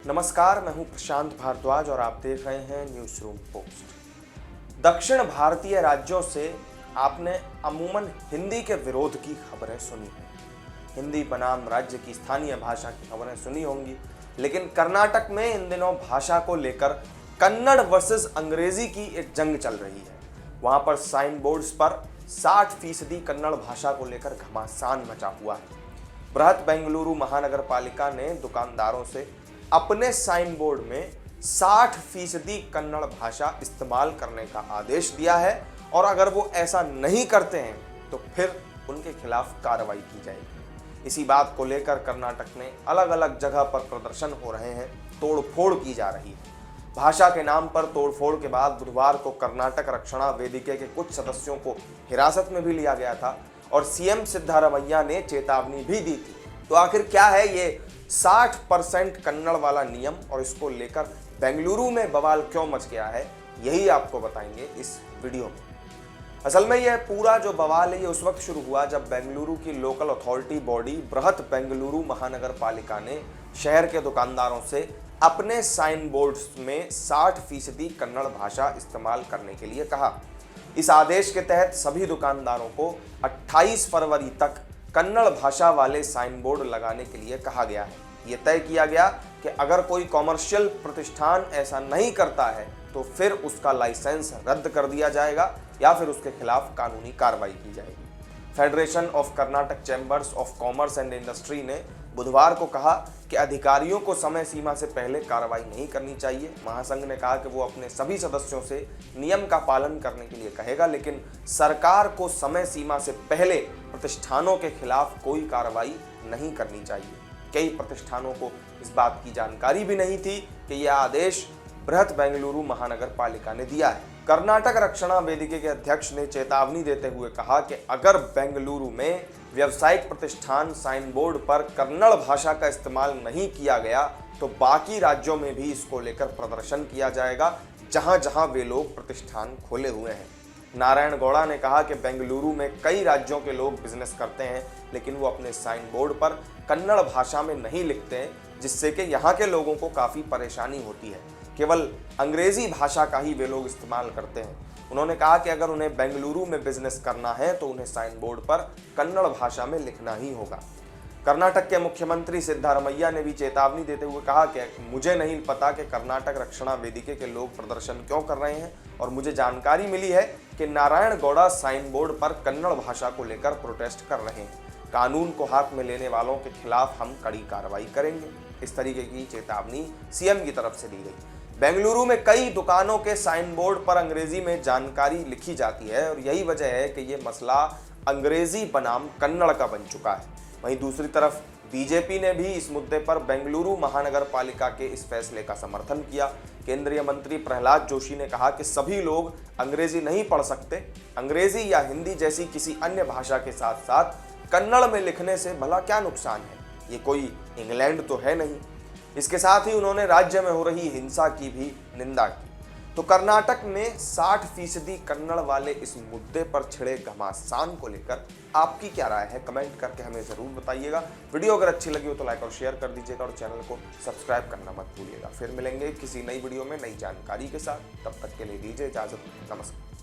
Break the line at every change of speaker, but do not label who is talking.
नमस्कार, मैं हूं प्रशांत भारद्वाज और आप देख रहे हैं न्यूज रूम पोस्ट। दक्षिण भारतीय राज्यों से आपने अमूमन हिंदी के विरोध की खबरें सुनी हैं। हिंदी बनाम राज्य की स्थानीय भाषा की खबरें सुनी होंगी, लेकिन कर्नाटक में इन दिनों भाषा को लेकर कन्नड़ वर्सेस अंग्रेजी की एक जंग चल रही है। वहां पर साइन बोर्ड्स पर 60% कन्नड़ भाषा को लेकर घमासान मचा हुआ है। बृहत बेंगलुरु महानगर पालिका ने दुकानदारों से अपने साइन बोर्ड में 60% कन्नड़ भाषा इस्तेमाल करने का आदेश दिया है और अगर वो ऐसा नहीं करते हैं तो फिर उनके खिलाफ कार्रवाई की जाएगी। इसी बात को लेकर कर्नाटक में अलग अलग जगह पर प्रदर्शन हो रहे हैं, तोड़फोड़ की जा रही है। भाषा के नाम पर तोड़फोड़ के बाद बुधवार को कर्नाटक रक्षणा वेदिके के कुछ सदस्यों को हिरासत में भी लिया गया था और सीएम सिद्धारमैया ने चेतावनी भी दी थी। तो आखिर क्या है ये 60% कन्नड़ वाला नियम और इसको लेकर बेंगलुरु में बवाल क्यों मच गया है, यही आपको बताएंगे इस वीडियो में। असल में यह पूरा जो बवाल है ये उस वक्त शुरू हुआ जब बेंगलुरु की लोकल अथॉरिटी बॉडी बृहत बेंगलुरु महानगर पालिका ने शहर के दुकानदारों से अपने साइन बोर्ड्स में 60% कन्नड़ भाषा इस्तेमाल करने के लिए कहा। इस आदेश के तहत सभी दुकानदारों को 28 फरवरी तक कन्नड़ भाषा वाले साइन बोर्ड लगाने के लिए कहा गया है। ये तय किया गया कि अगर कोई कॉमर्शियल प्रतिष्ठान ऐसा नहीं करता है तो फिर उसका लाइसेंस रद्द कर दिया जाएगा या फिर उसके खिलाफ कानूनी कार्रवाई की जाएगी। Federation of Karnataka chambers of commerce and industry ने बुधवार को कहा कि अधिकारियों को समय सीमा से पहले कार्रवाई नहीं करनी चाहिए। महासंघ ने कहा कि वो अपने सभी सदस्यों से नियम का पालन करने के लिए कहेगा, लेकिन सरकार को समय सीमा से पहले प्रतिष्ठानों के खिलाफ कोई कार्रवाई नहीं करनी चाहिए। कई प्रतिष्ठानों को इस बात की जानकारी भी नहीं थी कि यह आदेश बृहत बेंगलुरु महानगर पालिका ने दिया है। कर्नाटक रक्षणा वेदिके के अध्यक्ष ने चेतावनी देते हुए कहा कि अगर बेंगलुरु में व्यावसायिक प्रतिष्ठान साइन बोर्ड पर कन्नड़ भाषा का इस्तेमाल नहीं किया गया तो बाकी राज्यों में भी इसको लेकर प्रदर्शन किया जाएगा, जहां जहां वे लोग प्रतिष्ठान खोले हुए हैं। नारायण गौड़ा ने कहा कि बेंगलुरु में कई राज्यों के लोग बिजनेस करते हैं, लेकिन वो अपने साइन बोर्ड पर कन्नड़ भाषा में नहीं लिखते हैं, जिससे कि यहाँ के लोगों को काफ़ी परेशानी होती है। केवल अंग्रेजी भाषा का ही वे लोग इस्तेमाल करते हैं। उन्होंने कहा कि अगर उन्हें बेंगलुरु में बिजनेस करना है तो उन्हें साइन बोर्ड पर कन्नड़ भाषा में लिखना ही होगा। कर्नाटक के मुख्यमंत्री सिद्धारमैया ने भी चेतावनी देते हुए कहा कि मुझे नहीं पता कि कर्नाटक रक्षणा वेदिके के लोग प्रदर्शन क्यों कर रहे हैं और मुझे जानकारी मिली है कि नारायण गौड़ा साइन बोर्ड पर कन्नड़ भाषा को लेकर प्रोटेस्ट कर रहे हैं। कानून को हाथ में लेने वालों के खिलाफ हम कड़ी कार्रवाई करेंगे। इस तरीके की चेतावनी सीएम की तरफ से दी गई। बेंगलुरु में कई दुकानों के साइन बोर्ड पर अंग्रेजी में जानकारी लिखी जाती है और यही वजह है कि ये मसला अंग्रेजी बनाम कन्नड़ का बन चुका है। वहीं दूसरी तरफ बीजेपी ने भी इस मुद्दे पर बेंगलुरु महानगर पालिका के इस फैसले का समर्थन किया। केंद्रीय मंत्री प्रहलाद जोशी ने कहा कि सभी लोग अंग्रेजी नहीं पढ़ सकते। अंग्रेजी या हिंदी जैसी किसी अन्य भाषा के साथ साथ कन्नड़ में लिखने से भला क्या नुकसान है, ये कोई इंग्लैंड तो है नहीं। इसके साथ ही उन्होंने राज्य में हो रही हिंसा की भी निंदा की। तो कर्नाटक में 60% कन्नड़ वाले इस मुद्दे पर छिड़े घमासान को लेकर आपकी क्या राय है, कमेंट करके हमें जरूर बताइएगा। वीडियो अगर अच्छी लगी हो तो लाइक और शेयर कर दीजिएगा और चैनल को सब्सक्राइब करना मत भूलिएगा। फिर मिलेंगे किसी नई वीडियो में नई जानकारी के साथ, तब तक के लिए दीजिए इजाजत। नमस्कार।